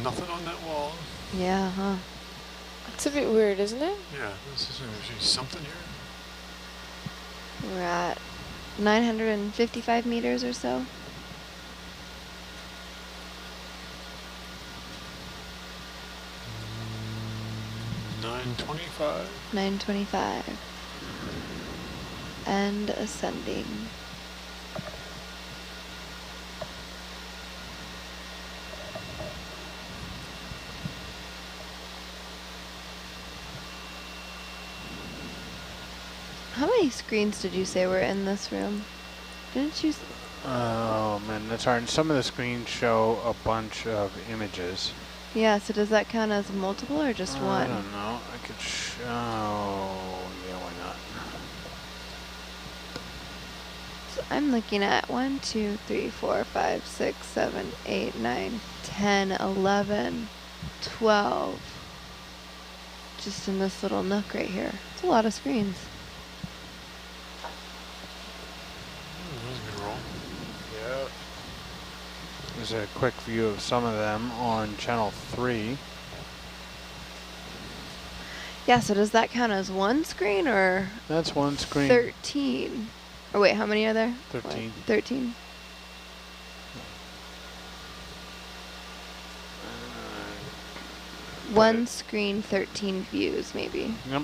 nothing on that wall. Yeah, huh? It's a bit weird, isn't it? Yeah, this is something here. We're at 955 meters or so. Mm, 925. 925. And ascending. How many screens did you say were in this room? Didn't you? Oh man, that's hard. Some of the screens show a bunch of images. Yeah, so does that count as multiple or just one? I don't know. I could show. Yeah, why not? So I'm looking at 1, 2, 3, 4, 5, 6, 7, 8, 9, 10, 11, 12. Just in this little nook right here. It's a lot of screens. There's a quick view of some of them on channel 3. Yeah, so does that count as one screen or? That's one screen. 13. Or wait, how many are there? 13. 13. One screen, 13 views, maybe. Yep.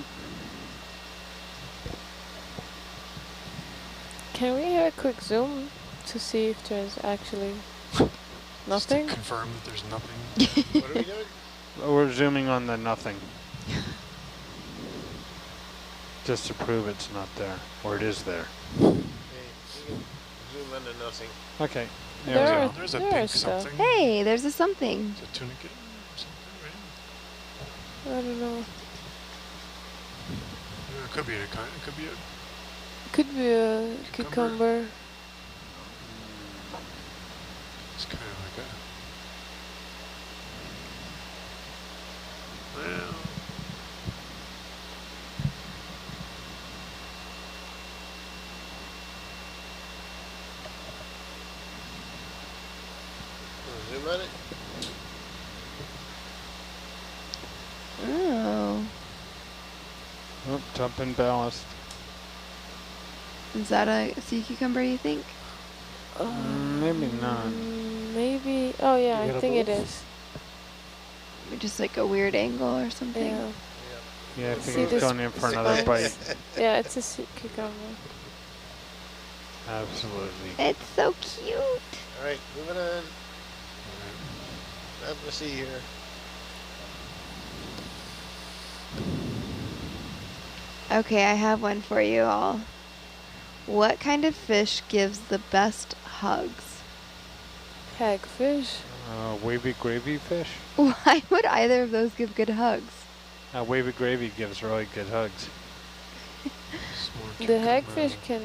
Can we have a quick zoom to see if there's actually nothing? Just to confirm that there's nothing. What are we doing? We're zooming on the nothing. Just to prove it's not there, or it is there. Okay, you can zoom into nothing. Okay. There we are- go. There's a there pink are stuff. something. Hey, there's a something. It's a tunicate or something, right? I don't know. Yeah, it could be a kind. It could be a. Could be a cucumber. It's kind of like a. Well. Zoom on it. Oh. Oh, dumping ballast. Is that a sea cucumber, you think? Maybe not. Maybe. Oh yeah, You I got a think it bowl? is. Or just like a weird angle or something? Yeah. Yeah, I See think it's this going in for another bite. Yeah, it's a sea cucumber. Absolutely. It's so cute. All right, moving on. Nothing to see here. Okay, I have one for you all. What kind of fish gives the best hugs? Hagfish. Wavy gravy fish? Why would either of those give good hugs? Wavy gravy gives really good hugs. The hagfish can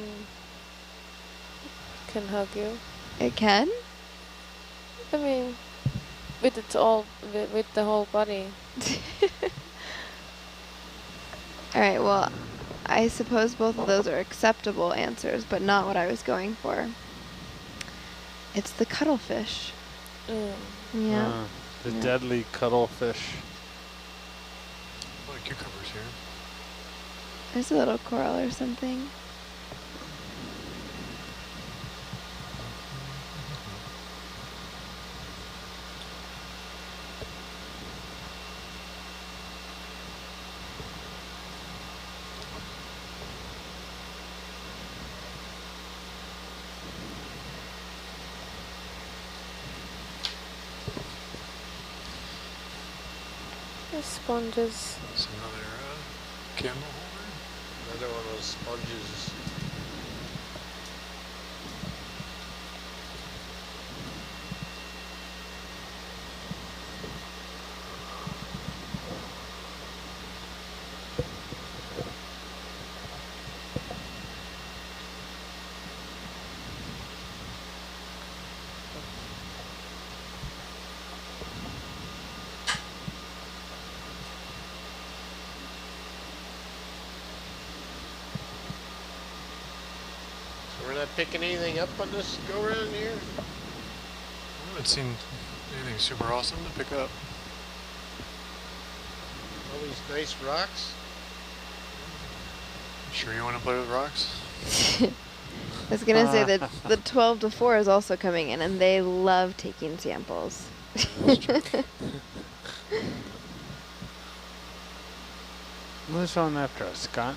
hug you. It can? I mean, with its with the whole body. Alright, well, I suppose both of those are acceptable answers, but not what I was going for. It's the cuttlefish. Yeah. The Yeah. deadly cuttlefish. A lot of cucumbers here. There's a little coral or something. The sponges. It's another camel holder. Another one of those sponges. We're not picking anything up on this go around here. I haven't seen anything super awesome to pick up. All these nice rocks. Sure you want to play with rocks? I was gonna say that the 12 to 4 is also coming in, and they love taking samples. That's true. Who's on after us, Scott?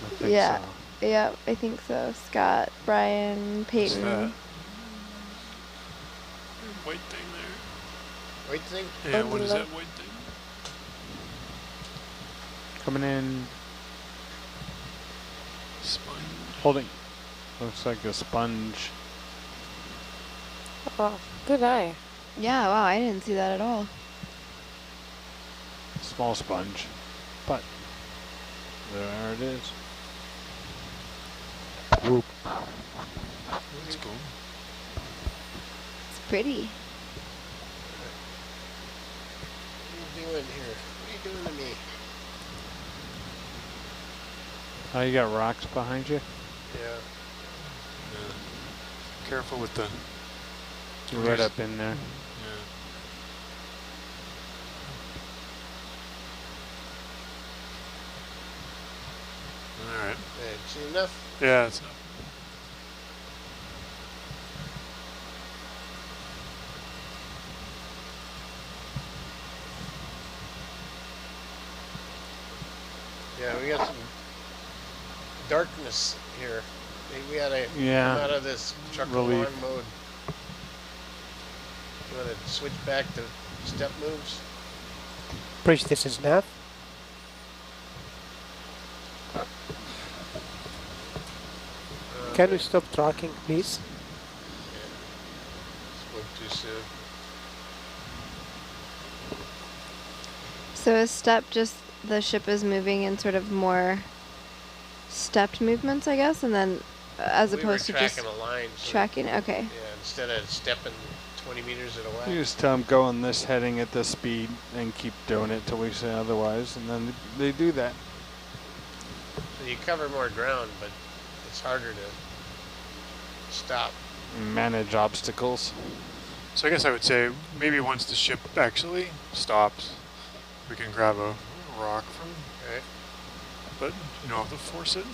I think Yeah. so. Yeah, I think so. Scott, Brian, What's Peyton. that? White thing there. White thing? Yeah, On what the is that left. white thing? Coming in, Sponge. holding. Looks like a sponge. Oh, good eye. Yeah, wow, I didn't see that at all. Small sponge. But there it is. Whoop. That's cool. It's pretty. What are you doing here? What are you doing to me? Oh, you got rocks behind you? Yeah. Yeah. Careful with the... You're right up in there. Yeah. Alright. Hey, see enough? Yeah, that's enough. Yeah, we got some darkness here. We gotta Yeah. come out of this truck Relief. alarm mode. You wanna switch back to step moves? Bridge, this is Nav. Can we stop tracking, please? Spoke too soon. So is step just the ship is moving in sort of more stepped movements, I guess, and then as opposed to just tracking a line. So tracking? Okay. yeah, instead of stepping 20 meters at a You while. just tell them go on this heading at this speed and keep doing it till we say otherwise, and then they do that. So you cover more ground, but it's harder to stop. Manage obstacles. So I guess I would say maybe once the ship actually stops, we can grab a rock from, Okay. but you don't have to force it.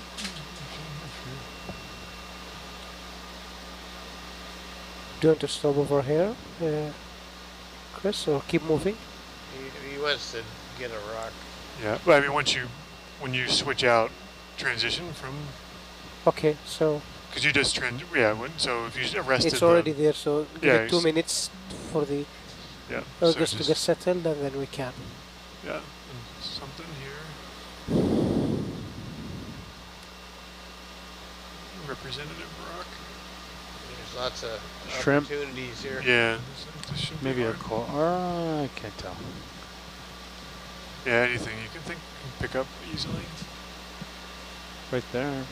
Do you want to stop over here, Chris, or keep moving? He wants to get a rock. Yeah, but I mean when you switch out, transition from, Okay, so because you just so if you arrested it's already there, so give yeah, it 2 minutes for the yeah, so August to get settled, and then we can. yeah, and something here. Representative rock. There's lots of Shrimp. opportunities here. Yeah, this should be Maybe a hard. call. I can't tell. Yeah, anything you can pick up easily. Right there.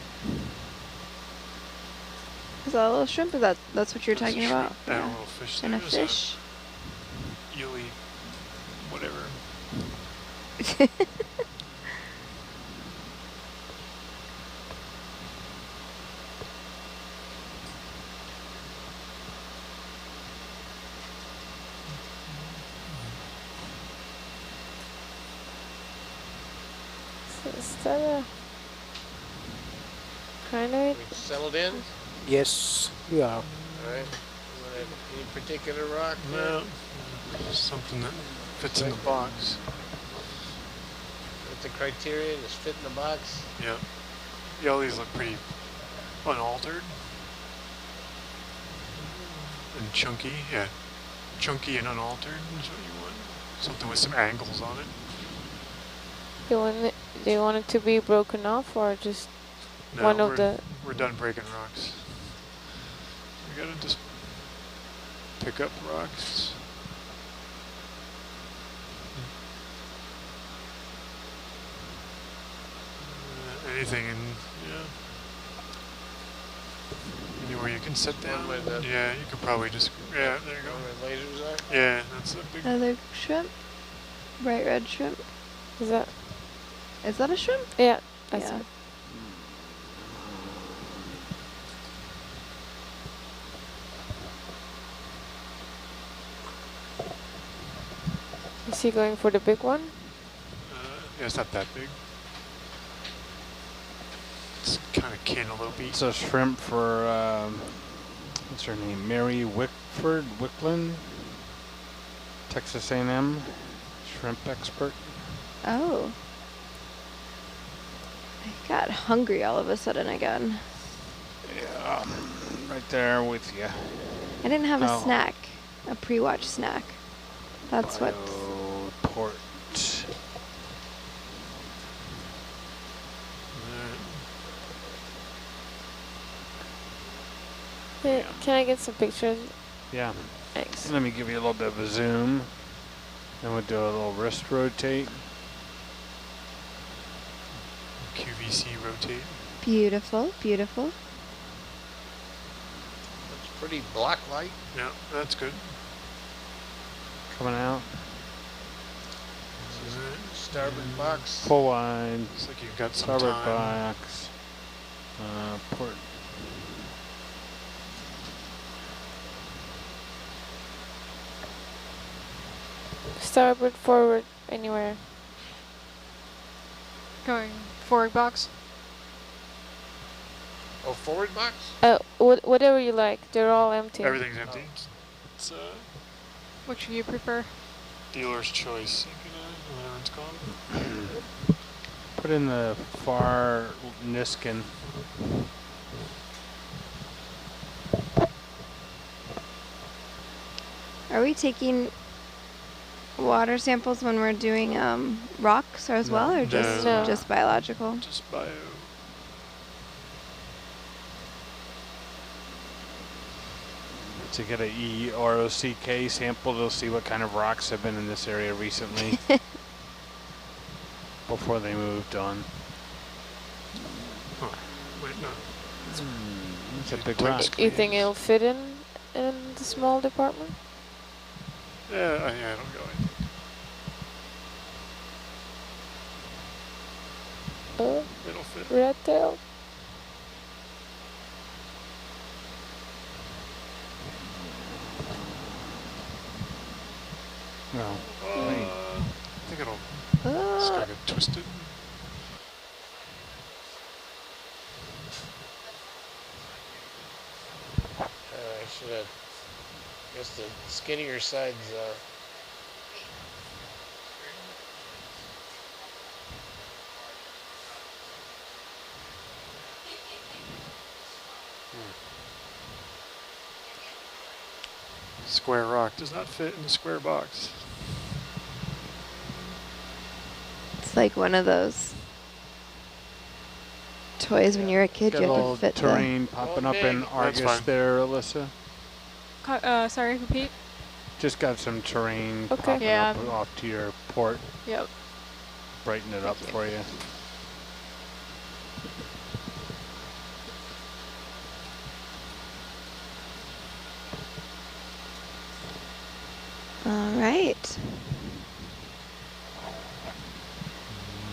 Is that a little shrimp? Is that's what you're That's a talking about? shrimp and a little fish And a there. There's fish. Eely, whatever. So is that a crinoid? We settled in? Yes, we are. Alright. You want any particular rock? No, something that fits in the box. With the criteria, just fit in the box? Yeah. Yeah, all these look pretty unaltered. And chunky, yeah. Chunky and unaltered is what you want. Something with some angles on it. Do you want it to be broken off, or just No, one of the? we're done breaking rocks. We gotta just pick up rocks. Anything in, yeah. Anywhere you can sit One down. where the- Yeah, you could probably just, yeah, there you go. Where the lasers are? Yeah, that's a big, Another shrimp? Bright red shrimp? Is that? Is that a shrimp? Yeah, that's Yeah. it. Is he going for the big one? Yeah, it's not that big. It's kind of cantaloupe-y. It's a shrimp for, what's her name? Mary Wicklin, Texas A&M, shrimp expert. Oh. I got hungry all of a sudden again. Yeah, right there with you. I didn't have a Oh. snack, a pre-watch snack. That's what. Port. Here, can I get some pictures? Yeah. Thanks. Let me give you a little bit of a zoom. Then we'll do a little wrist rotate. QVC rotate. Beautiful, beautiful. It's pretty black light. Yeah, that's good. Coming out. Starboard box. Full wide. Looks like you've got some Starboard time. box. Port. Starboard, forward, anywhere. Going forward box. Oh, forward box? Whatever you like. They're all empty. Everything's empty. It's Which do you prefer? dealer's choice. Whatever it's called. Put in the far Niskin. Are we taking water samples when we're doing rocks as well, or just No. just biological? Just bio. To get a EROCK sample to see what kind of rocks have been in this area recently before they moved on. Huh. Wait, no. It's a big Type rock. screen. You think it'll fit in the small department? Yeah, I don't go in. Oh, It'll fit. red tail. No. I think it'll just gotta get twisted. I should have. Guess the skinnier sides. Square rock does not fit in the square box. It's like one of those toys when you're a kid. Got You a have little to fit the. terrain popping up in That's Argus fine. there, Alyssa. Sorry, repeat. Just got some terrain Okay. popping Yeah. up off to your port. Yep. Brighten it up Thank you. for you. All right.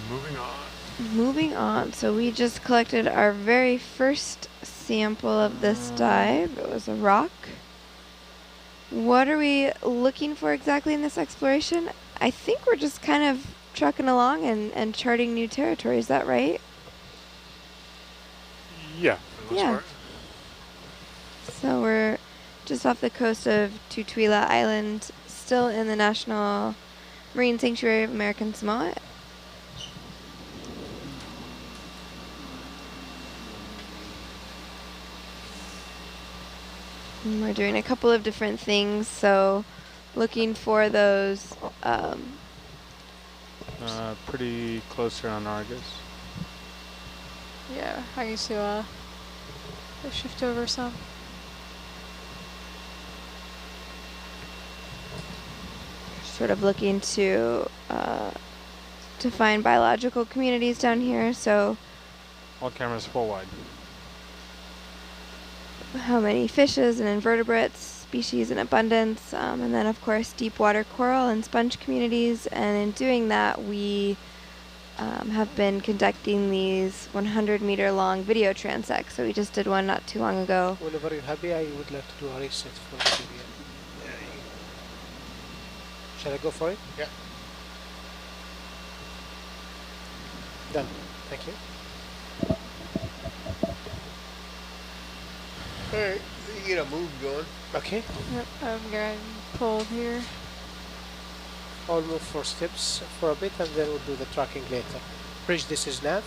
Moving on. Moving on. So we just collected our very first sample of this dive. It was a rock. What are we looking for exactly in this exploration? I think we're just kind of trucking along and charting new territory. Is that right? Yeah, for the most Yeah. part. So we're just off the coast of Tutuila Island, still in the National Marine Sanctuary of American Samoa. And we're doing a couple of different things, so looking for those Pretty close here on Argus. Yeah, I used to shift over some. sort of looking to find biological communities down here. So All cameras full wide. how many fishes and invertebrates, species in abundance, and then of course deep water coral and sponge communities. And in doing that, we have been conducting these 100-meter long video transects. So we just did one not too long ago. Whenever you're happy, I would like to do a reset for the video. Shall I go for it? Yeah. Done. Thank you. Alright, you get a move going. Okay. Yep, I'm getting pulled here. I'll move 4 steps for a bit and then we'll do the tracking later. Bridge, this is nav.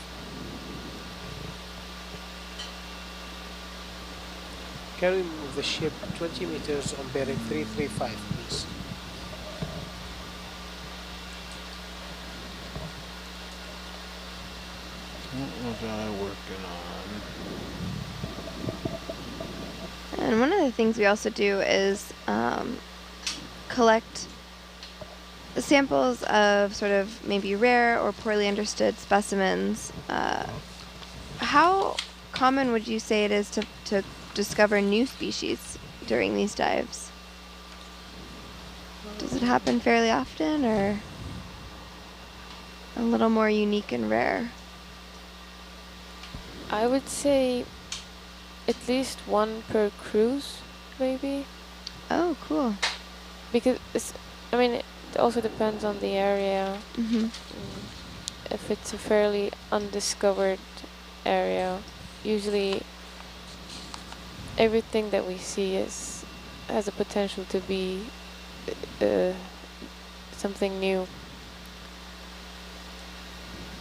Can we move the ship 20 meters on bearing 335, please? What was I working on? And one of the things we also do is collect samples of sort of maybe rare or poorly understood specimens. How common would you say it is to discover new species during these dives? Does it happen fairly often, or a little more unique and rare? I would say at least one per cruise, maybe. Oh, cool. Because I mean, it also depends on the area. Mm-hmm. If it's a fairly undiscovered area, usually everything that we see has a potential to be something new.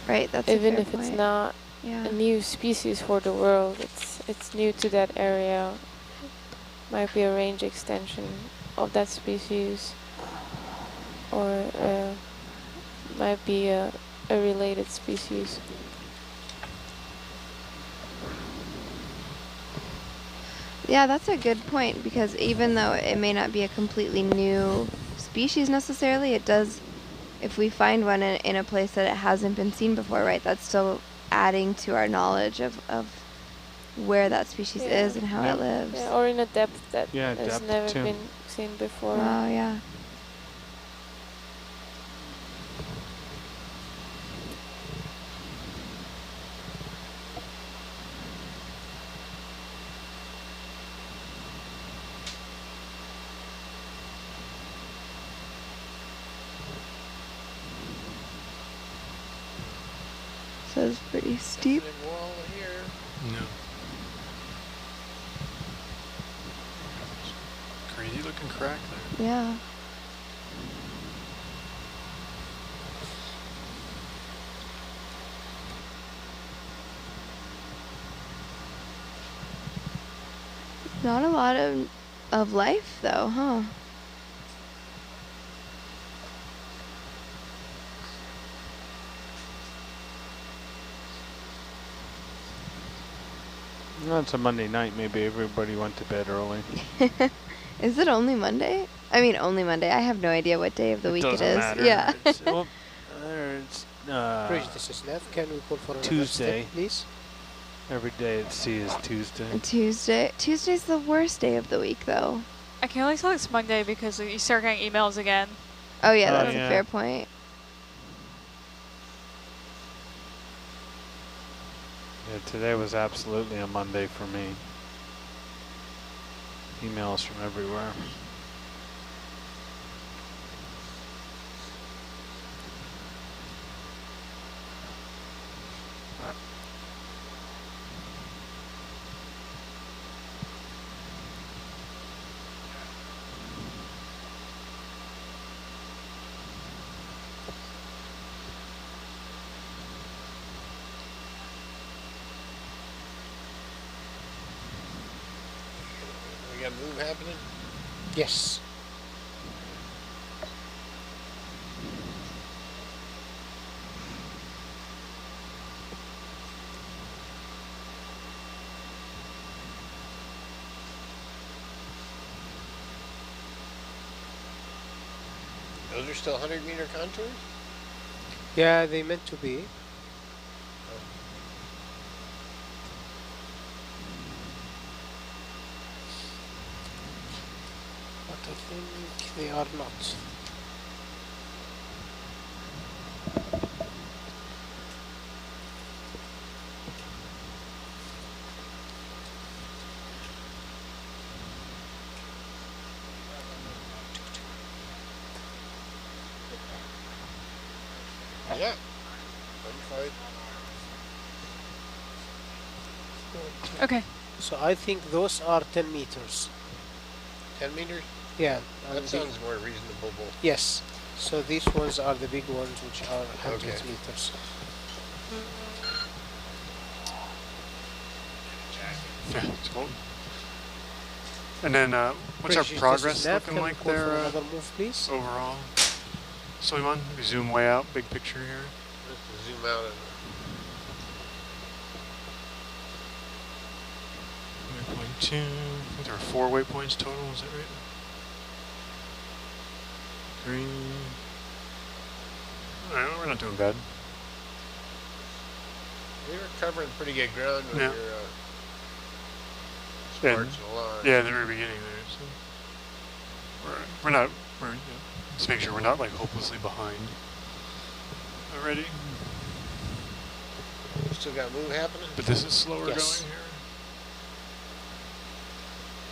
Right, that's Even a fair if point. it's not Yeah. a new species for the world, it's new to that area. Might be a range extension of that species, or might be a related species. Yeah, that's a good point, because even though it may not be a completely new species necessarily, it does, if we find one in a place that it hasn't been seen before, right, that's still adding to our knowledge of where that species Yeah. is and how Yep. it lives. Yeah, or in a depth that Yeah, has depth never too. been seen before. Wow, yeah. So it's pretty steep. Definite wall here. No. Crazy looking crack there. Yeah. Not a lot of life though, huh? Well, it's a Monday night. Maybe everybody went to bed early. Is it only Monday? I mean, only Monday. I have no idea what day of the week it doesn't is. matter. Yeah. It's, well, it's Bridge, this is nav. Can we pull for another Tuesday. step, please? every day at sea is Tuesday. Tuesday. Tuesday's the worst day of the week, though. I can only tell it's Monday because you start getting emails again. Oh yeah, Oh, that's yeah. a fair point. Yeah, today was absolutely a Monday for me. Emails from everywhere. We got a move happening. Yes. Those are still 100-meter contours? Yeah, they meant to be. But I think they are not. Yeah. I'm fine. Okay. So I think those are 10 meters. 10 meters? Yeah. That sounds more reasonable. Yes. So these ones are the big ones, which are 100 Okay. meters. Yeah, it's cold. And then, what's our Bridges, this is progress Nav. looking Can we like call for there another move, please? overall? Suleiman, we zoom way out, big picture here. Just to zoom out and 9.2. I think there are 4 waypoints total, is that right? 3. Alright, we're not doing bad. we were covering pretty good ground when Yeah. you're Yeah. sparging along. Yeah, in the very beginning there. So we're not. We're just make sure we're not like hopelessly behind already. Still got move happening? But this is slower Yes. going here.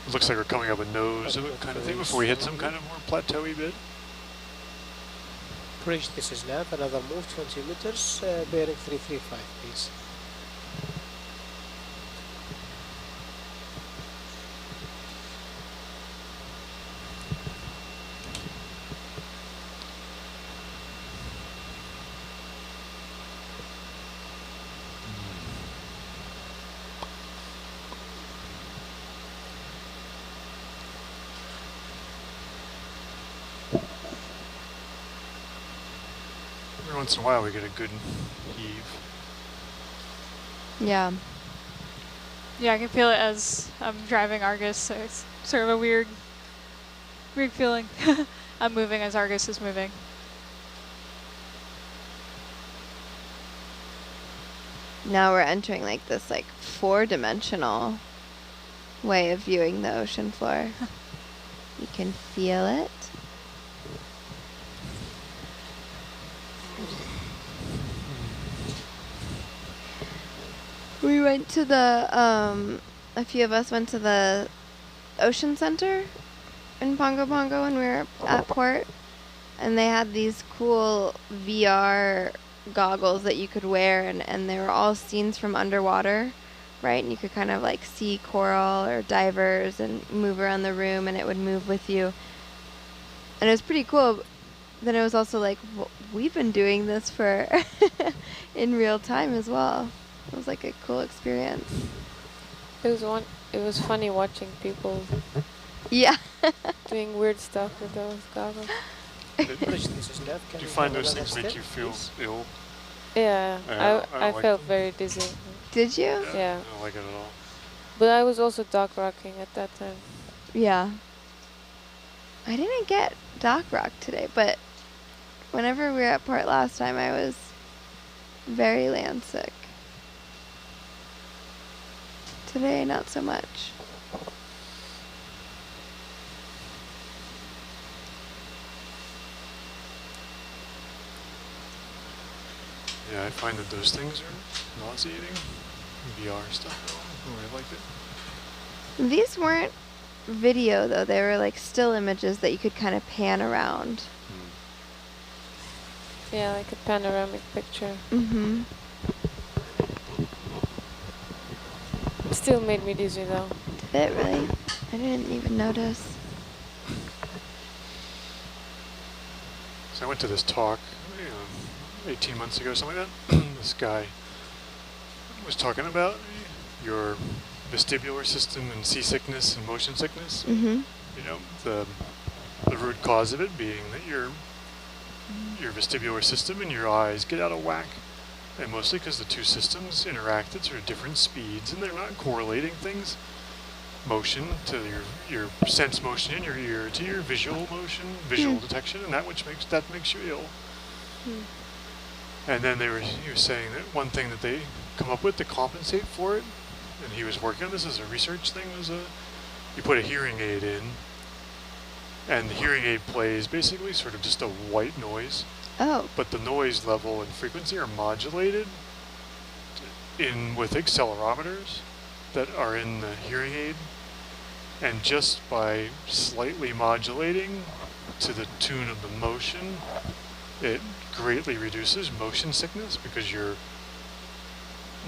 It looks like we're coming up a nose kind of thing before we hit some kind of more plateauy bit. Bridge, this is Nav. Another move, 20 meters, bearing 335, please. Every once in a while we get a good heave. Yeah. Yeah, I can feel it as I'm driving Argus, so it's sort of a weird feeling. I'm moving as Argus is moving. Now we're entering like this like 4-dimensional way of viewing the ocean floor. You can feel it. We went to the, a few of us went to the Ocean Center in Pongo Pongo when we were at port. And they had these cool VR goggles that you could wear, and they were all scenes from underwater, right? And you could kind of like see coral or divers and move around the room, and it would move with you. And it was pretty cool. Then it was also like, we've been doing this for in real time as well. It was like a cool experience. It was funny watching people Yeah. doing weird stuff with those goggles. Bridge, this is Nav. Can Do you we find have those another things make step, you feel please? ill? Yeah, Yeah, I don't I like felt them. very dizzy. Did you? Yeah. I don't like it at all. But I was also dock rocking at that time. Yeah. I didn't get dock rock today, but whenever we were at port last time, I was very land sick. Today, not so much. Yeah, I find that those things are nauseating. VR stuff, I really liked it. These weren't video, though. They were like still images that you could kind of pan around. Yeah, like a panoramic picture. Mm-hmm. Still made me dizzy though. Did it really? I didn't even notice. So I went to this talk, 18 months ago, something like that. This guy was talking about your vestibular system and seasickness and motion sickness. Mm-hmm. You know, the root cause of it being that your vestibular system and your eyes get out of whack. And mostly because the two systems interact at sort of different speeds and they're not correlating things. Motion to your sense motion in your ear to your visual motion, visual detection, and that makes you ill. And then he was saying that one thing that they come up with to compensate for it, and he was working on this as a research thing, was you put a hearing aid in, and the hearing aid plays basically sort of just a white noise. Oh. But the noise level and frequency are modulated with accelerometers that are in the hearing aid. And just by slightly modulating to the tune of the motion, it greatly reduces motion sickness because your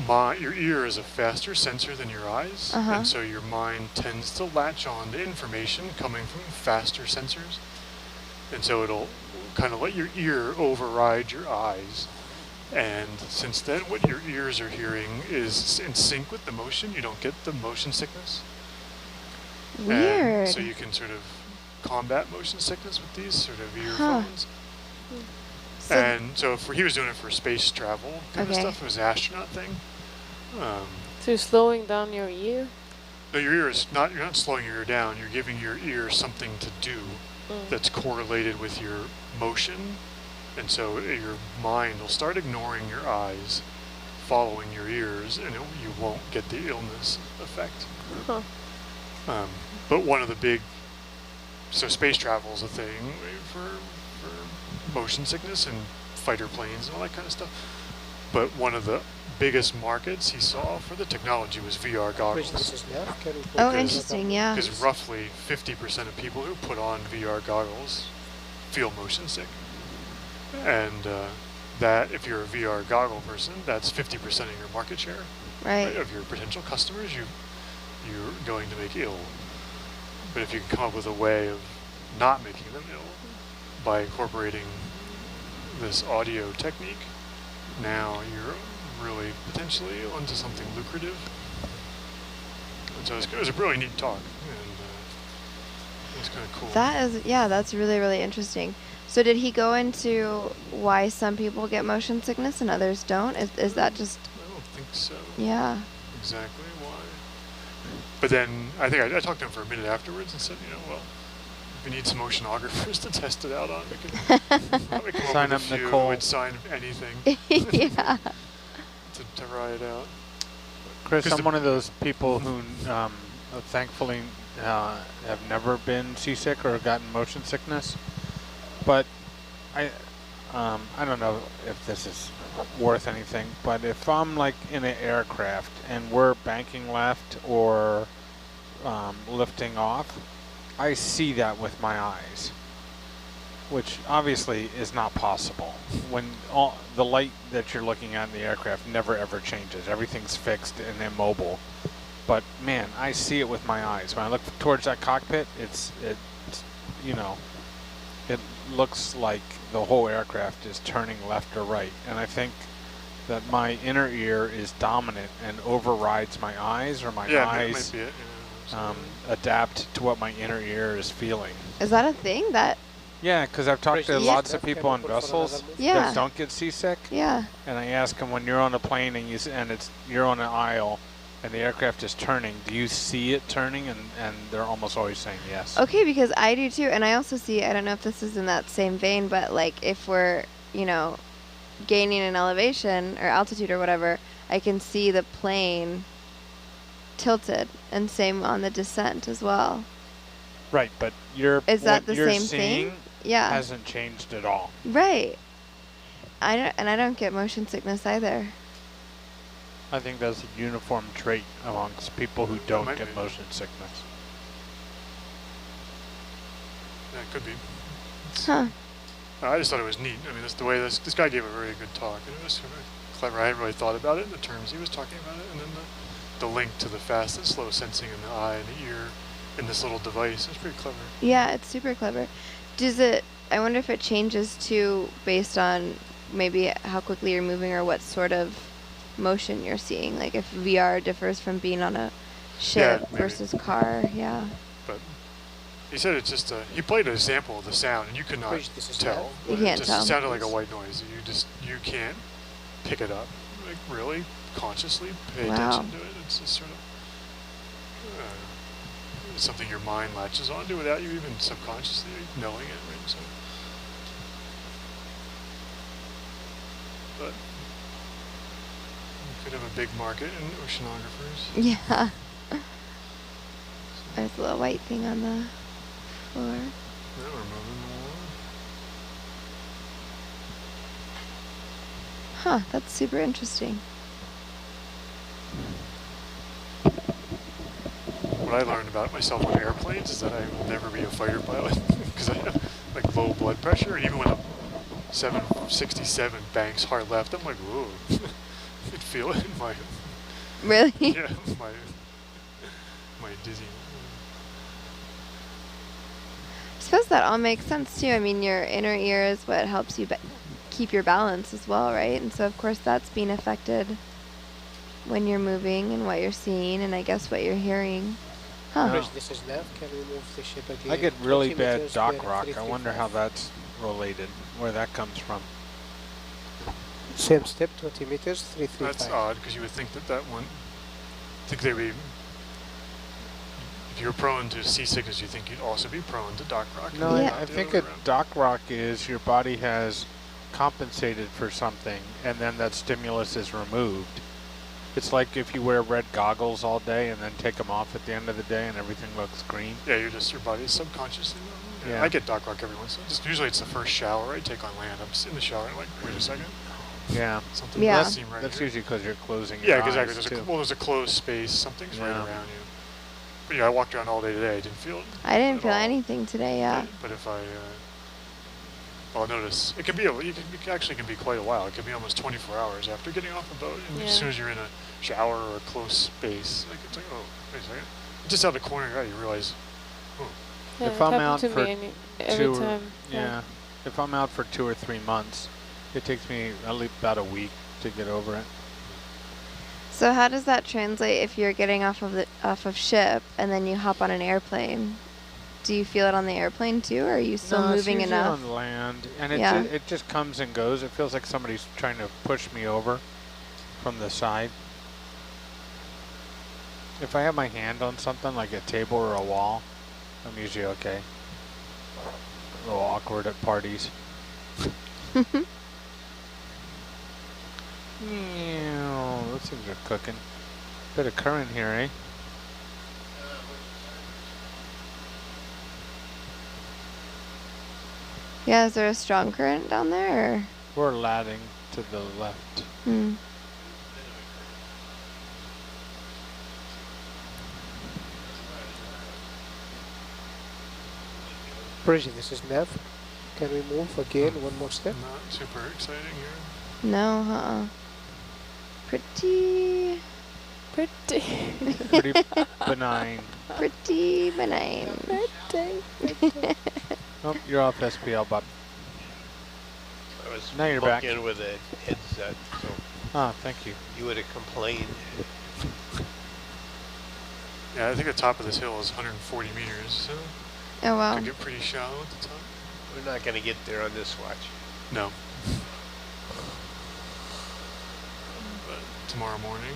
ear is a faster sensor than your eyes, and so your mind tends to latch on to information coming from faster sensors, and so it'll kind of let your ear override your eyes. And since then what your ears are hearing is in sync with the motion, you don't get the motion sickness. Weird. And so you can sort of combat motion sickness with these sort of earphones. So And so if he was doing it for space travel kind of stuff, it was an astronaut thing. So slowing down your ear? No, your ear is not, you're not slowing your ear down, you're giving your ear something to do that's correlated with your motion. And so your mind will start ignoring your eyes, following your ears, and you won't get the illness effect. But one of the big, so space travel is a thing for motion sickness and fighter planes and all that kind of stuff. But one of the biggest markets he saw for the technology was VR goggles. oh, interesting, yeah. Because roughly 50% of people who put on VR goggles feel motion sick. And that, if you're a VR goggle person, that's 50% of your market share. Right. Of your potential customers, you're going to make ill. But if you can come up with a way of not making them ill by incorporating this audio technique, now you're really potentially onto something lucrative. And so it was a really neat talk, and it was kind of cool. That is, yeah, that's really, really interesting. So did he go into why some people get motion sickness and others don't? Is that just... I don't think so. Yeah. Exactly why. But then I think I talked to him for a minute afterwards and said, well, if we need some oceanographers to test it out on, we could probably come Sign up up with a few Nicole. who would sign anything Yeah. to ride it out. Chris, 'Cause I'm one of those people who thankfully have never been seasick or gotten motion sickness. But I don't know if this is worth anything, but if I'm like in an aircraft and we're banking left or lifting off, I see that with my eyes, which obviously is not possible. When the light that you're looking at in the aircraft never ever changes. Everything's fixed and immobile. But man, I see it with my eyes. When I look towards that cockpit, it's it looks like the whole aircraft is turning left or right. And I think that my inner ear is dominant and overrides my eyes, or my eyes might be it. adapt to what my inner ear is feeling. Is that a thing? Yeah, because I've talked to lots of people on vessels Yeah. that don't get seasick, Yeah. and I ask them, when you're on a plane and you're on an aisle and the aircraft is turning, do you see it turning? And they're almost always saying yes. Okay, because I do too, and I also see, I don't know if this is in that same vein, but like if we're, gaining an elevation or altitude or whatever, I can see the plane tilted, and same on the descent as well. Right, but Is that what the you're same seeing thing? Yeah. hasn't changed at all. Right. I don't get motion sickness either. I think that's a uniform trait amongst people who don't might get be. motion sickness. Yeah, it could be. Huh. I just thought it was neat. I mean, the way this guy gave a very good talk, and it was sort of clever. I hadn't really thought about it in the terms he was talking about it, and then the link to the fast and slow sensing in the eye and the ear in this little device is pretty clever. Yeah, it's super clever. I wonder if it changes too based on maybe how quickly you're moving or what sort of motion you're seeing. Like if VR differs from being on a ship maybe. versus car. Yeah. But he said it's just he played a sample of the sound, and you could not tell. You It can't just tell. sounded like a white noise. You can't pick it up, like really consciously pay Wow. attention to it. It's just sort of it's something your mind latches onto without you even subconsciously knowing it. Right? So, but you could have a big market in oceanographers. Yeah. There's a little white thing on the floor. Yeah, we're moving along. Huh, that's super interesting. What I learned about myself on airplanes is that I will never be a fighter pilot because I have like low blood pressure, and even when 767 banks hard left. I'm like, whoa. I could feel it in my, Really? yeah, my dizzy. I suppose that all makes sense too. I mean, your inner ear is what helps you keep your balance as well, right? And so, of course, that's being affected when you're moving and what you're seeing and I guess what you're hearing. Huh. Bridge, this is Nav. Can we move the ship again? I get really 20 bad meters, dock bearing rock. I wonder how 335. that's related, where that comes from. Same step, 20 meters, 335. That's odd because you would think that one. I think they would. If you're prone to seasickness, you think you'd also be prone to dock rock. No, Yeah. I think a dock rock is your body has compensated for something, and then that stimulus is removed. It's like if you wear red goggles all day and then take them off at the end of the day and everything looks green. Yeah, your body is subconsciously. Yeah. I get dock rock every once in a while. Usually it's the first shower I take on land. I'm just in the shower and I'm like, wait a second. Yeah. Something Yeah. doesn't seem right That's here. usually because you're closing your Yeah, eyes exactly. too. There's a closed space. Something's right Yeah. around you. But yeah, I walked around all day today. I didn't feel it. I didn't at feel all. anything today, yeah. But if I'll notice, it can be, it actually can be quite a while. It can be almost 24 hours after getting off a boat. And as Yeah. soon as you're in a shower or a close space, like it's like, oh, wait a second. Just out of the corner of your eye, you realize, oh, Yeah, If it I'm happened out to for me every two or, time. yeah. If I'm out for 2 or 3 months, it takes me at least about a week to get over it. So how does that translate if you're getting off of ship and then you hop on an airplane? Do you feel it on the airplane too, or are you still No, moving it's usually enough? on land, and it, Yeah. it just comes and goes. It feels like somebody's trying to push me over from the side. If I have my hand on something like a table or a wall, I'm usually okay. A little awkward at parties. Yeah, those things are cooking. Bit of current here, eh? Yeah, is there a strong current down there? Or? We're ladding to the left. Hmm. Bridge, this is Nav. Can we move again one more step? not super exciting here. No, Pretty Pretty benign. pretty benign. Oh, you're off SPL, Bob. I was Now you're back. in with a headset, so Ah, thank you. you would have complained. Yeah, I think the top of this hill is 140 meters, so Oh wow. could get pretty shallow at the top. We're not going to get there on this watch. No. But tomorrow morning.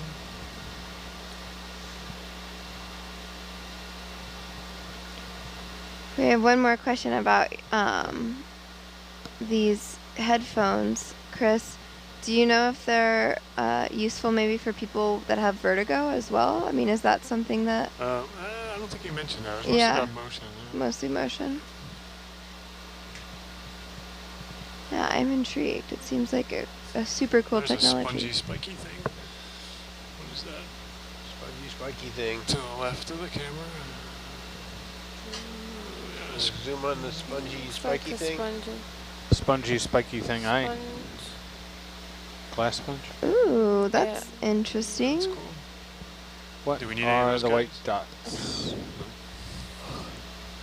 We have one more question about these headphones, Chris. Do you know if they're useful maybe for people that have vertigo as well? I mean, is that something that I don't think you mentioned that. It was Yeah. mostly about motion. Yeah. mostly motion? Yeah, I'm intrigued. It seems like a super cool There's a technology. spongy, spiky thing. What is that? Spongy, spiky thing. To the left of the camera. Yes. Zoom on the spongy, It's like spiky a thing. Spongy, spiky thing. Sponge. Glass sponge. Ooh, that's That's interesting. cool. What Do we need any are of those the white guys? dots?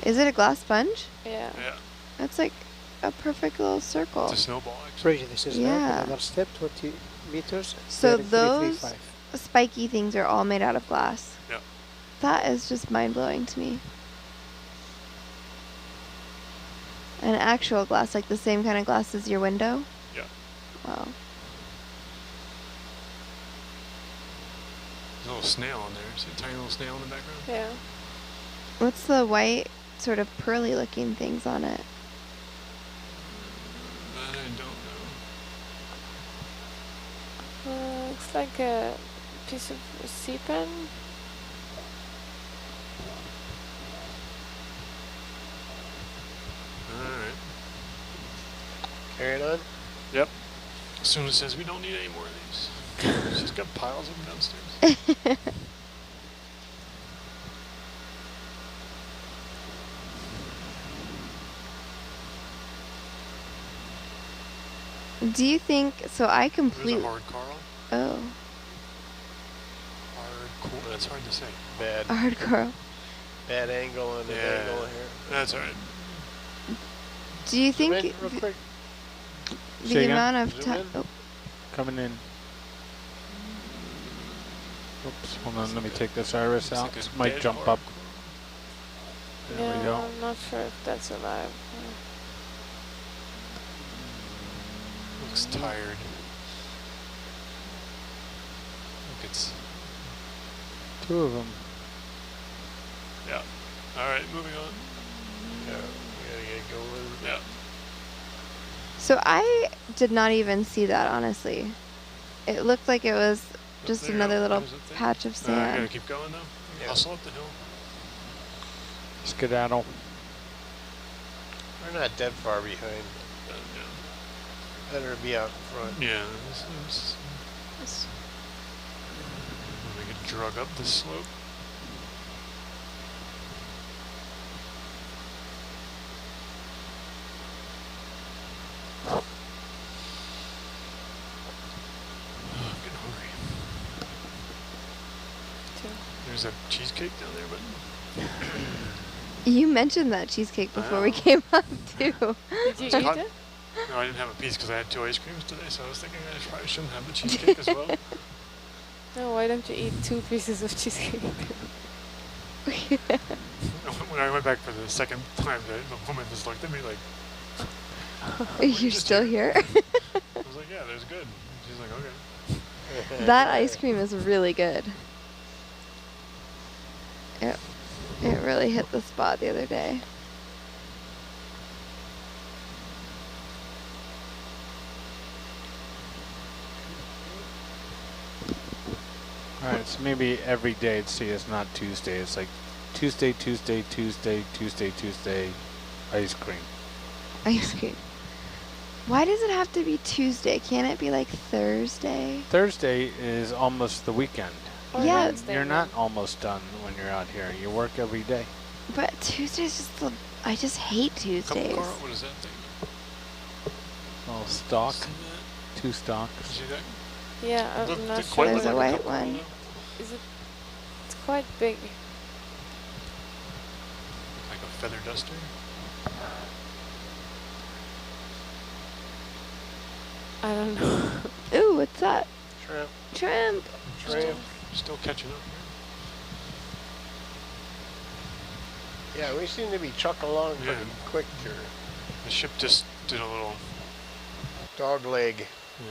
Is it a glass sponge? Yeah. Yeah, That's like a perfect little circle. it's a snowball actually. Bridge, this is Yeah. Nav. Another step, 20 meters. So bearing those 335. spiky things are all made out of glass. Yeah. That is just mind-blowing to me. An actual glass, like the same kind of glass as your window? Yeah. Wow. There's a little snail on there. See a tiny little snail in the background? Yeah. What's the white, sort of pearly looking things on it? That I don't know. Looks like a piece of a sea pen. Alright. Carry it on. Yep. As soon as it says we don't need any more of these. She's got piles of them downstairs. Do you think, so I There's a complete, hard Carl. oh, Hard cool. That's hard to say. Bad, hardcore. bad angle and an angle here. That's alright. Do you Zoom think in real quick. the Say again? amount of Zoom time, in. oh, Coming in. Oops, hold on, let me take this iris Looks out. like a Might dead jump hard up. Carl. There we Yeah, go. I'm not sure if that's alive. Looks tired. Look, it's Two of them. yeah. All right, moving on. Yeah, we gotta get going. Yeah. so I did not even see that, honestly. It looked like it was just There you another go. little There's the thing. patch of I gotta sand. keep going though. Yeah. Hustle up the hill. Skedaddle. We're not that far behind. Better be out front. Yeah. We could drug up the slope. Oh, I'm getting hungry. There's a cheesecake down there, but You mentioned that cheesecake before we know. came on, too. Did you It's eat cut. it? no, I didn't have a piece because I had 2 ice creams today, so I was thinking I probably shouldn't have the cheesecake as well. No, why don't you eat 2 pieces of cheesecake? When I went back for the second time, the woman just looked at me like, You're just still here? here? I was like, yeah, there's good. She's like, okay. That ice cream is really good. It really hit the spot the other day. Alright, so maybe every day at sea is not Tuesday. It's like Tuesday, Tuesday, Tuesday, Tuesday, Tuesday, ice cream. Ice cream. Why does it have to be Tuesday? Can't it be like Thursday? Thursday is almost the weekend. Or Yeah. Wednesday You're then. not almost done when you're out here. You work every day. But Tuesday's just the, I just hate Cup Tuesdays. Carl, what is that thing? Little stalk, See 2 stalks. that? See that? Yeah, I'm Looked not it sure. quite There's looked a like white Cup Carl, one. though. Is it? It's quite big. Like a feather duster. I don't know. Ooh, what's that? Shrimp. Shrimp. Shrimp. Still catching up here. Yeah, we seem to be trucking along Yeah. pretty quick here. The ship just did a little. Dog leg. Yeah.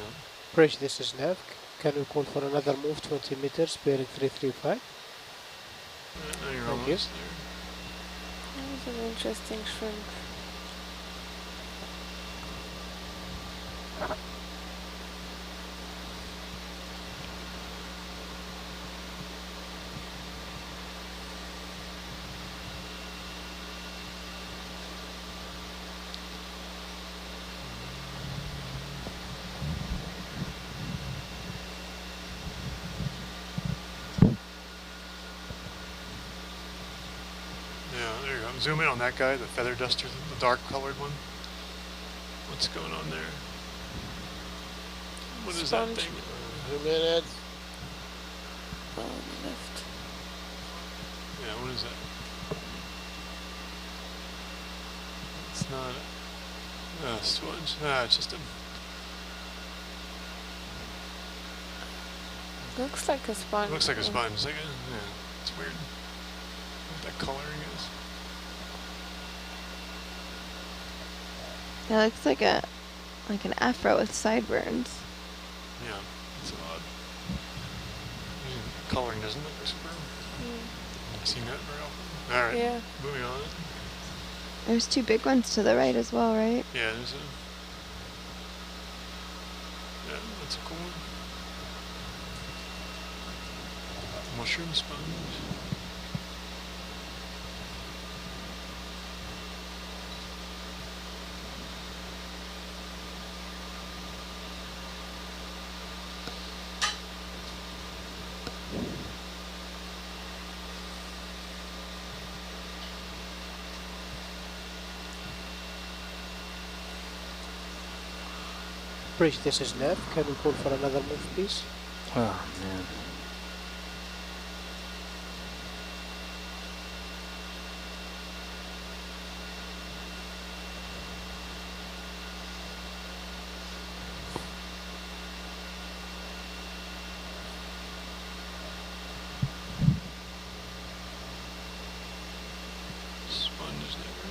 Bridge, this is Nav. Can we call for another move 20 meters, bearing 335? Now you're Thank you. almost there. That's an interesting shrimp. Yeah, there you go. Zoom in on that guy, the feather duster, the dark colored one. What's going on there? What is that Sponge. thing? Zoom in, Ed. Left. Yeah, what is that? It's not a sponge. Ah, it's just a. Looks like a sponge. It looks like a sponge. It's like a, yeah, it's weird. What that coloring is. It looks like an afro with sideburns. Yeah, it's odd. Coloring doesn't look super. Mm. I've seen that very often. All right, Yeah. moving on. There's 2 big ones to the right as well, right? Yeah, there's a. Yeah, that's a cool one. Mushroom sponge. Bridge, this is Nav. Can we call for another move, please? Oh, man. Sponge is never.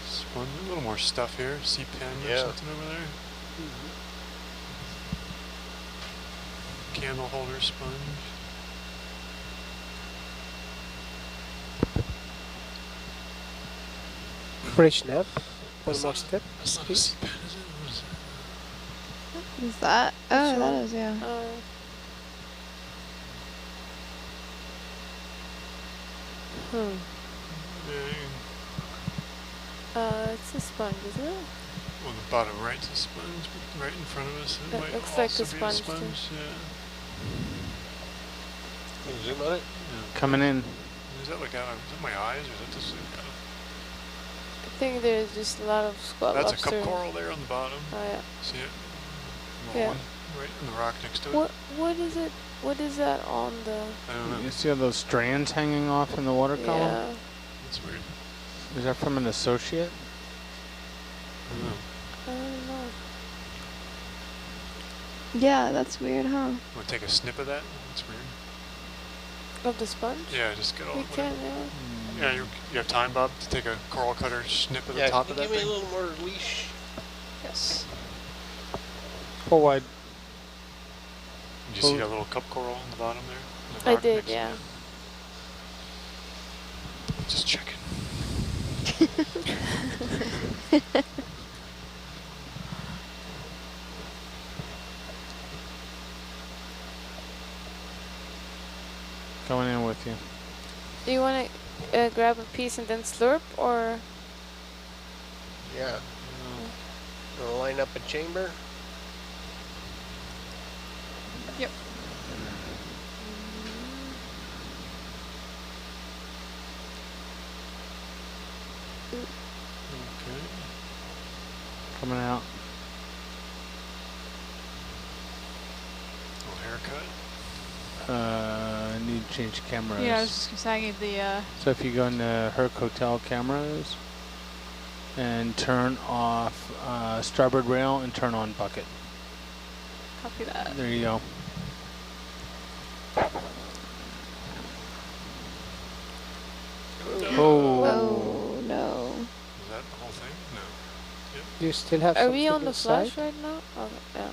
Sponge, a little more stuff here. C-pen or Yeah. something over there. Candle holder sponge. Bridge Nav. One That's more not- step, That's not a please. C-pen, is it? What is it? Is that? Oh, Which that one? is, yeah. Hmm. Yeah, It's a sponge, isn't it? on the bottom right's a sponge, but right in front of us. It That might looks like also a be sponge, a sponge. Yeah. Can you zoom on it? Yeah. Coming in. Is that like out of, is that my eyes or is that just like I think there's just a lot of squat that's lobster. a cup coral there on the bottom. Oh yeah. See it? Yeah. One right in the rock next to it. What is it? What is that on the? I don't know. You see all those strands hanging off in the water column? Yeah. That's weird. Is that from an associate? I don't know. I don't know. Yeah, that's weird, huh? Want to take a snip of that? That's weird. Of the sponge? Yeah, just get all We of it. can, yeah. Yeah, you have time, Bob, to take a coral cutter snip of the Yeah, top can of you that give me a thing? little more leash? Yes. Full wide. Did you see that little cup coral on the bottom there? The I rock did, next to yeah. it? Just checking. Going in with you. Do you want to grab a piece and then slurp, or? Yeah. Gonna line up a chamber? Yep. Okay. Coming out. Little haircut. I need to change cameras. Yeah, I was just gonna say I need the So if you go into Herc Hotel cameras and turn off starboard rail and turn on bucket. copy that. There you go. Oh. Oh, no. Is that the whole thing? No. Do you still have Are something we on the inside? flash right now? Okay, yeah.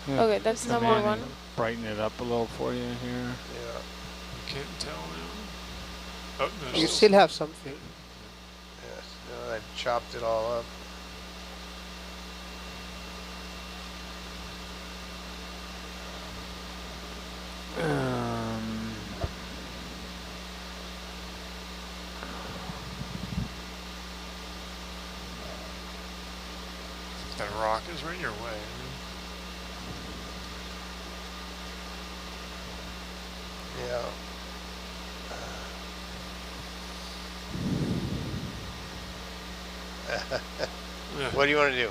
Yeah. Okay, that's Come number in one. and brighten it up a little for you here. Yeah. You can't tell now. Oh, there's You still have something. Yes. No, I chopped it all up. that rock is right your way. Yeah. What do you want to do?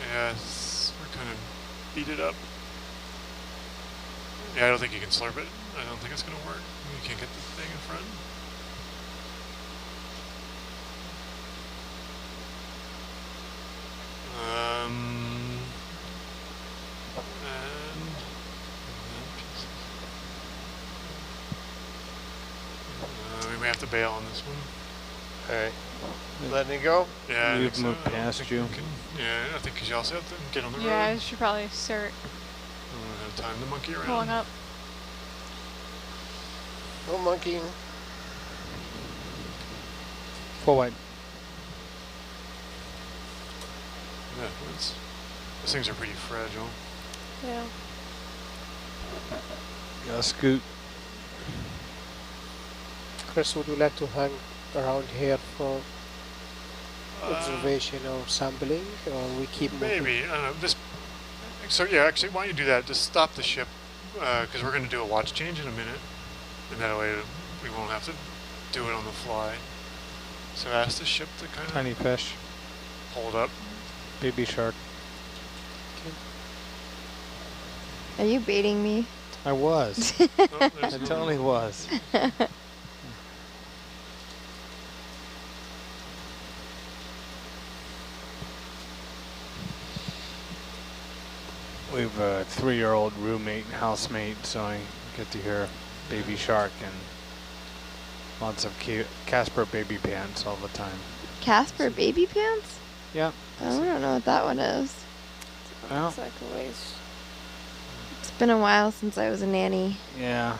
Yeah, we're kind of beat it up. Yeah, I don't think you can slurp it. I don't think it's going to work. You can't get the thing in front. We may have to bail on this one. Alright. Letting it go? Yeah, I We've think so. moved I don't past think you. we can- yeah, I think because you also have to get on the Yeah, I road. should probably start. I don't know how have time to monkey around. Pulling up. No monkeying. Full white. Yeah, those things are pretty fragile. Yeah. Gotta scoot. Chris, would you like to hang around here for observation or sampling, or we keep moving? Maybe. I don't know. So yeah, actually, why don't you do that? Just stop the ship, because we're going to do a watch change in a minute, and that way we won't have to do it on the fly. So ask the ship to kind of Tiny fish. hold up. Baby shark. Are you baiting me? I was. Oh, I there's no- totally was. We have a 3-year-old roommate and housemate, so I get to hear baby shark and lots of Casper baby pants all the time. Casper baby pants? Yeah. I don't know what that one is. Well, It's like a waste. It's been a while since I was a nanny. yeah.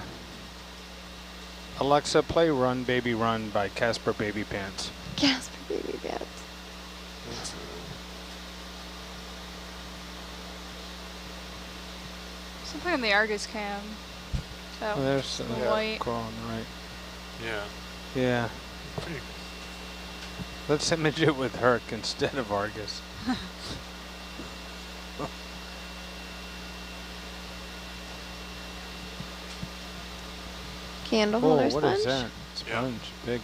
Alexa, play Run Baby Run by Casper Baby Pants. Casper baby pants. Something in the Argus cam. So, Oh, there's the a white. coral on the right. Yeah. Yeah. Pretty. Let's image it with Herc instead of Argus. Candle Oh, holder what sponge? is that? Sponge. Big.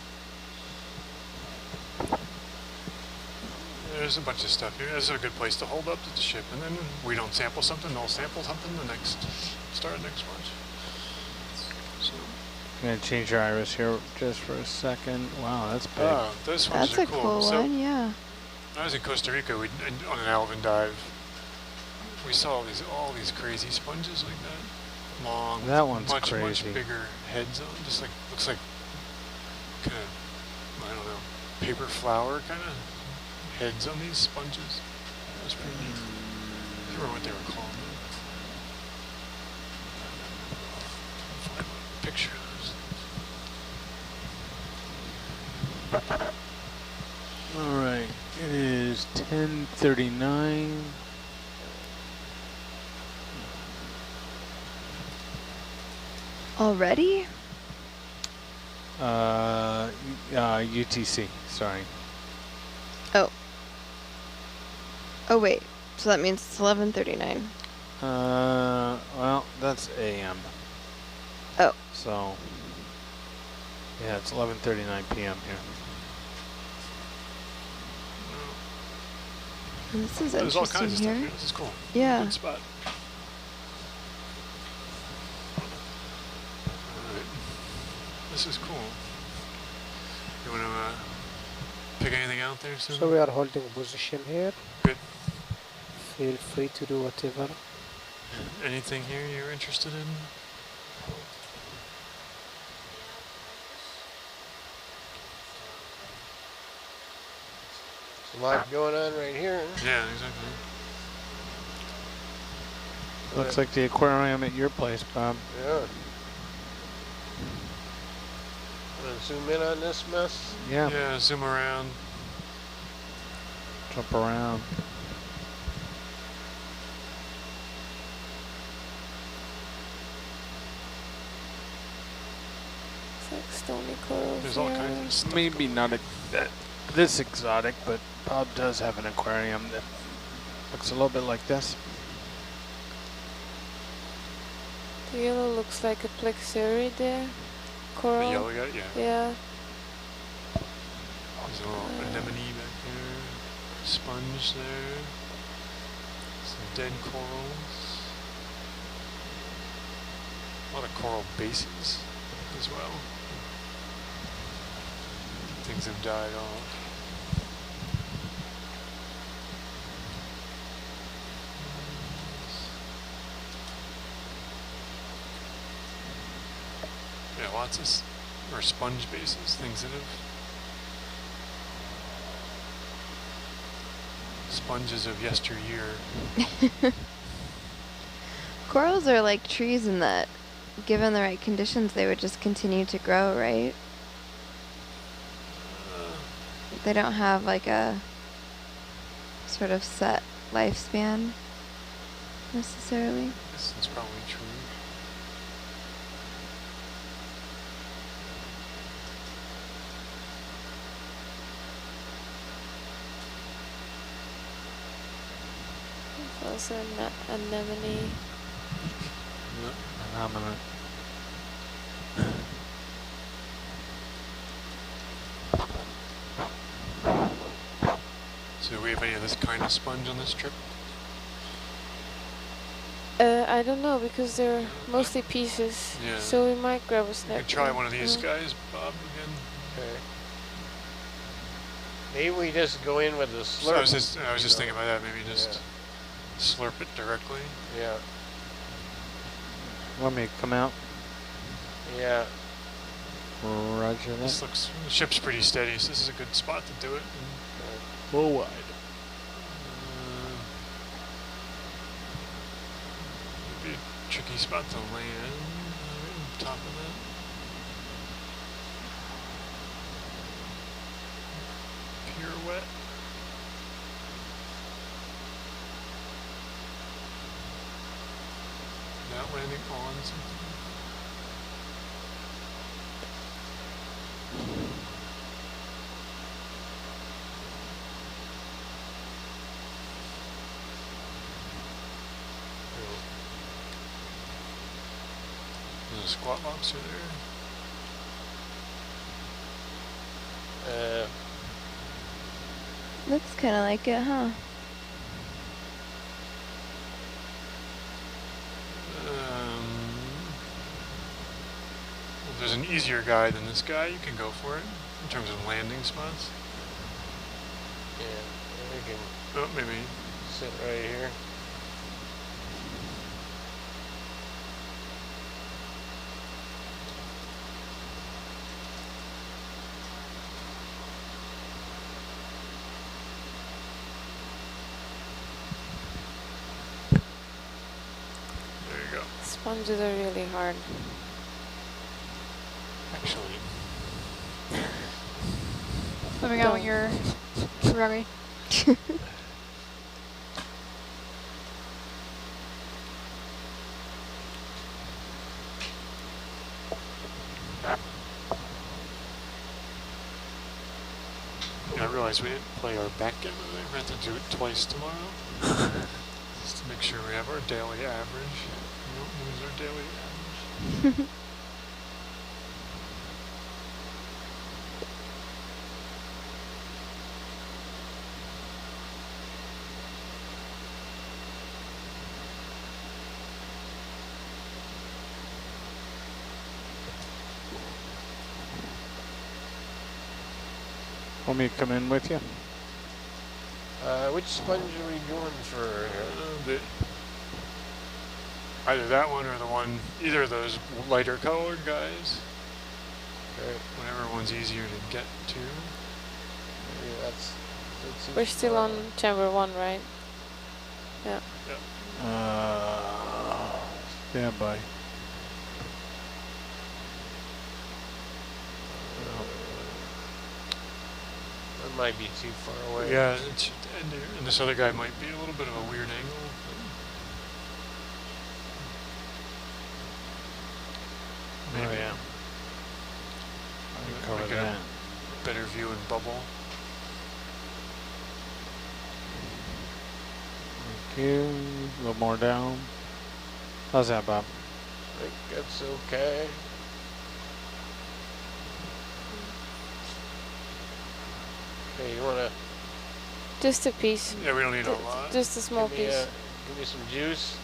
There's a bunch of stuff here. This is a good place to hold up to the ship, and then we don't sample something, they'll sample something the next next watch. So. I'm going to change your iris here just for a second. Wow, that's big. Oh, those ones That's are a cool So one, yeah. when I was in Costa Rica, on an Alvin dive, we saw all these crazy sponges like that. Long, That one's much crazy. bigger heads on, just like, looks like kind of, I don't know, paper flower kind of heads on these sponges. That was pretty neat. I don't remember what they were called. Find a picture of those. All right, it is 10:39. Already? UTC, sorry. Oh. Oh, wait. So that means it's 11:39. Well, that's AM. Oh. So, yeah, it's 11:39 PM here. This is There's all interesting kinds of stuff here. here. This is cool. Yeah. Good spot. Alright. This is cool. You want to pick anything out there? Sim? So we are holding position here. Good. Feel free to do whatever. Anything here you're interested in? There's a lot going on right here. Yeah, exactly. Looks like the aquarium at your place, Bob. Yeah. Want to zoom in on this mess? Yeah, Yeah, zoom around. jump around. It's like stony corals. There's all here. kinds of stuff. Maybe not this exotic, but Bob does have an aquarium that looks a little bit like this. The yellow looks like a plexuri there. Coral. The yellow guy, yeah. Yeah. There's a little anemone back there. Sponge there. Some dead corals. A lot of coral bases as well. Things have died off. Yeah, lots of or sponge bases, things that have sponges of yesteryear. Corals are like trees in that, given the right conditions, they would just continue to grow, right? They don't have like a sort of set lifespan necessarily. This is probably true. There's also anemone. Yep. Phenomenon. So do we have any of this kind of sponge on this trip? I don't know because they're mostly pieces. Yeah. So we might grab a You snap. could try one of these guys, Bob, again. Okay. Maybe we just go in with the slurp. So I was just thinking about that. Maybe just slurp it directly. Yeah. Want me to come out? Yeah. Roger This that. looks, the ship's pretty steady, so this is a good spot to do it. Full wide. Be a tricky spot to land. On top of that. Pirouette. Not landing on something. There's a squat lobster there. Looks kind of like it, huh? If there's an easier guy than this guy, you can go for it in terms of landing spots. Yeah. We can Oh, maybe. sit right here. There you go. Sponges are really hard. Actually, Swimming out when you're rugby. I realized we didn't play our backgammon. We're going to have to do it twice tomorrow. Just to make sure we have our daily average. We don't lose our daily average. Want me to come in with you? Which sponge are we going for? Either that one or the one, either of those lighter colored guys. Okay. Whatever one's easier to get to. Maybe that's We're still on chamber 1, right? Yeah. Stand by. That might be too far away. Yeah, it should end here. And this other guy might be a little bit of a weird angle. Maybe. Oh, yeah. I can cover Get that. a better view in bubble. Thank you. A little more down. How's that, Bob? I think that's okay. Okay, you wanna Just a piece. Yeah, we don't need a lot. Just a small give me, piece. give me some juice?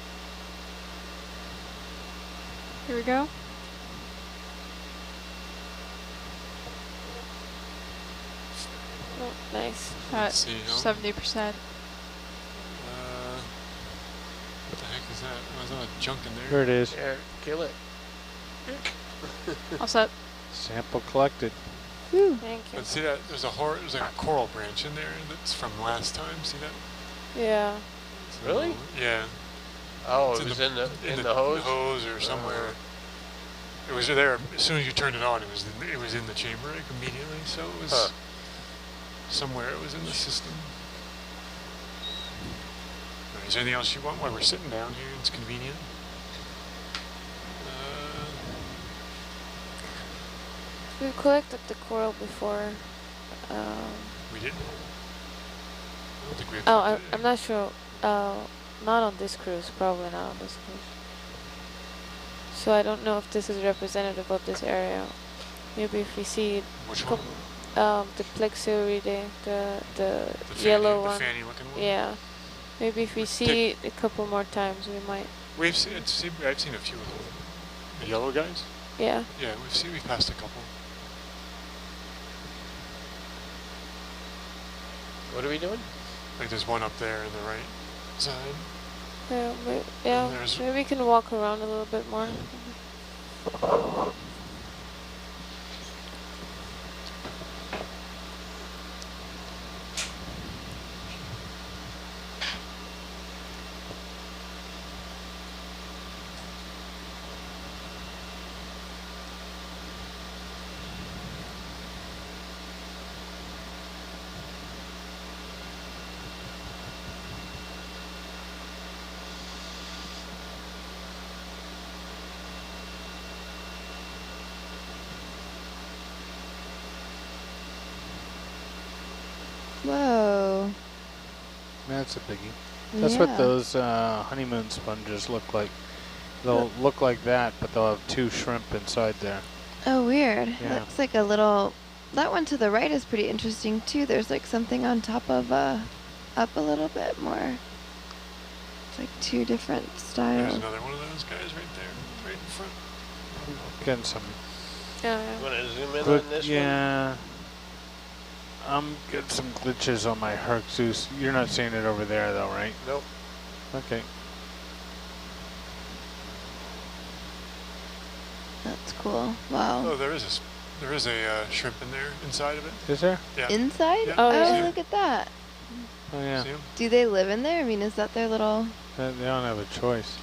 Here we go. Oh, nice. Let's see, no? 70%. What the heck is that? Oh, there's a lot of junk in there. Here it is. Yeah, kill it. All set. Sample collected. Thank you. But see that? There's a coral branch in there that's from last time. See that? Yeah. So, Really? Yeah. Oh, It's it was in the hose? hose or somewhere. It was there as soon as you turned it on. It was in the chamber like, immediately. So it was somewhere. It was in the system. All right, is there anything else you want while we're sitting down here? It's convenient. We collected the coral before. We didn't. I don't think we have. Oh, I'm not sure. Not on this cruise. Probably not on this cruise. So I don't know if this is representative of this area. Maybe if we see Which one? the Plexioridae, the yellow one. The fanny looking one? Yeah. Maybe if we see it a couple more times, we might. I've seen a few of them. The yellow guys? Yeah. Yeah, we've passed a couple. What are we doing? Like there's one up there in the right side. Yeah. Maybe we can walk around a little bit more. Whoa. That's a biggie. That's what those honeymoon sponges look like. They'll look like that, but they'll have 2 shrimp inside there. Oh, weird. Yeah. Looks like a little... That one to the right is pretty interesting, too. There's like something on top of, up a little bit more. It's like 2 different styles. There's another one of those guys right there, right in front. Getting some Yeah. You want to zoom in good, on this yeah. I'm getting some glitches on my Hercules. You're not seeing it over there though, right? one? Nope. Okay. That's cool. Wow. Oh, there is a shrimp in there inside of it. Is there? Yeah. Inside? Yeah. Oh, Oh, yeah. look at that. Oh yeah. See 'em? Do they live in there? I mean, is that their little... They don't have a choice.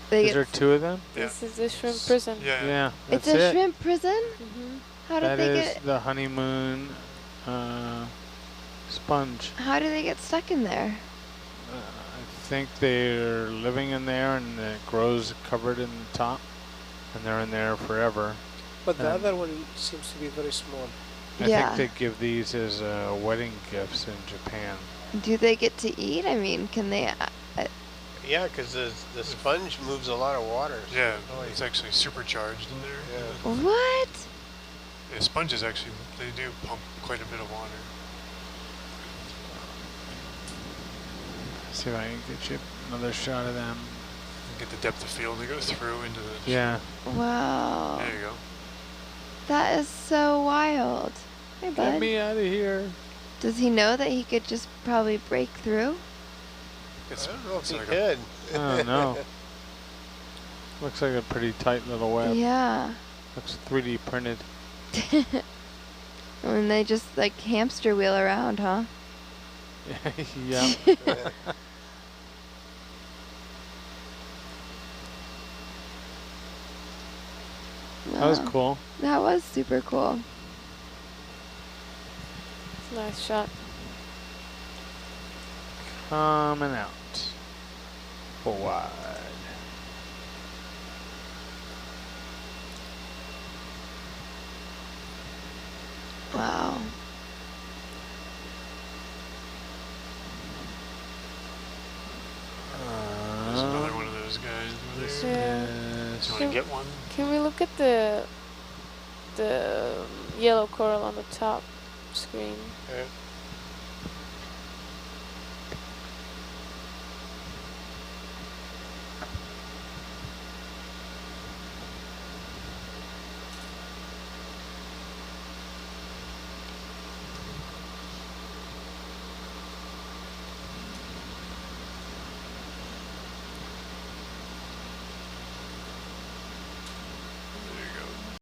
They Is there 2 of them? Yeah. This is the shrimp prison. Yeah. Yeah. That's It's a it. shrimp prison? Mm-hmm. How did That they is get... the honeymoon sponge. How do they get stuck in there? I think they're living in there and it grows covered in the top. And they're in there forever. But the And other one seems to be very small. I Yeah. think they give these as wedding gifts in Japan. Do they get to eat? I mean, can they... Yeah, because the sponge moves a lot of water. So Yeah, oh, it's actually supercharged in there. Yeah. What? Yeah, sponges actually, they do pump quite a bit of water. See if I can get you another shot of them. Get the depth of field to go through into the... Yeah. Wow. There you go. That is so wild. Hey, Get bud. me out of here. Does he know that he could just probably break through? It's, I don't know if it's he like could. I don't know. Looks like a pretty tight little web. Yeah. Looks 3D printed. And they just like hamster wheel around, huh? Yeah. That was Wow. cool. That was super cool. Nice shot. Coming out. Full wide. Wow. There's another one of those guys over there. Yeah. Do you want So- to get one? Can we look at the yellow coral on the top screen? Yeah.